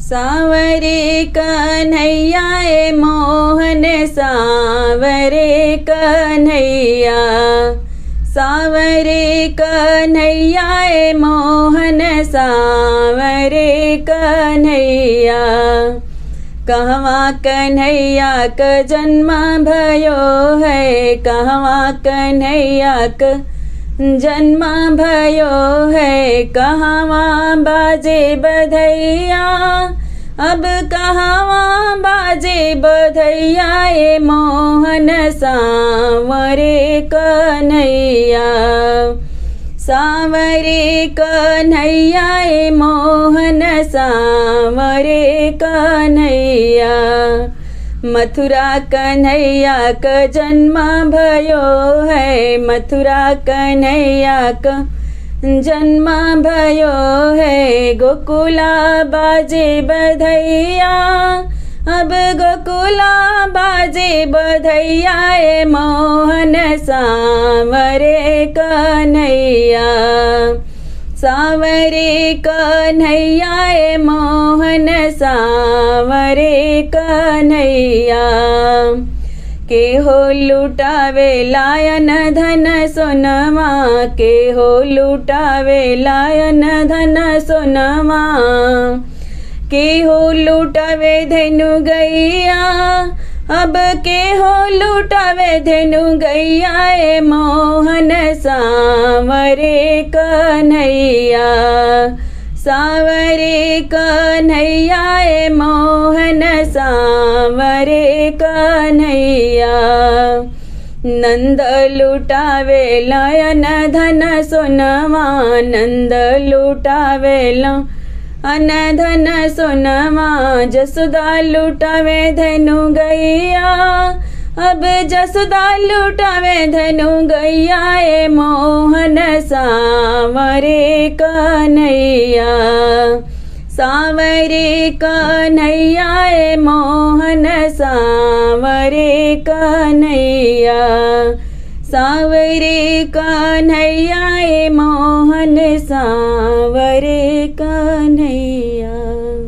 सावरे कन्हैया मोहन सावरे कन्हैया, सावरे कन्हैया मोहन सावरे कन्हैया। कहवा कन्हैया का जन्म भयो है, कहवा कन्हैया का जन्म भयो है। कहवा बाजे बधैया, अब कहवा बाजे बधैया मोहन सावरे कन्हैया, सावरे कन्हैया मोहन सावरे कन्हैया। मथुरा कन्हैया का जन्म भयो है, मथुरा कन्हैया का जन्म भयो है। गोकुला बाजे बधैया, अब गोकुला बाजे बधैया मोहन सावरे कन्हैया, सावरे कन्हैया मोहन सावरे कन्हैया। के हो लुटावे लायन धन सोनवा, के हो लुटावे लायन धन सोनवा। के हो लुटावे धेनु गैया, अब के हो लुटावे धेनु गैया मोहन सावरे कन्हैया, सावरे कन्हैया मोहन सावरे कन्हैया। नंद लुटावे लायन धन सोनवा, नंद लुटावे लायन धन सोनवा। जसोदा लुटावे धेनु गैया, अब जसोदा लुटावे धेनु गैया मोहन सावरे कन्हैया, सावरे कन्हैया मोहन सावरे कन्हैया, सावरे कन्हैया मोहन सावरे कन्हैया।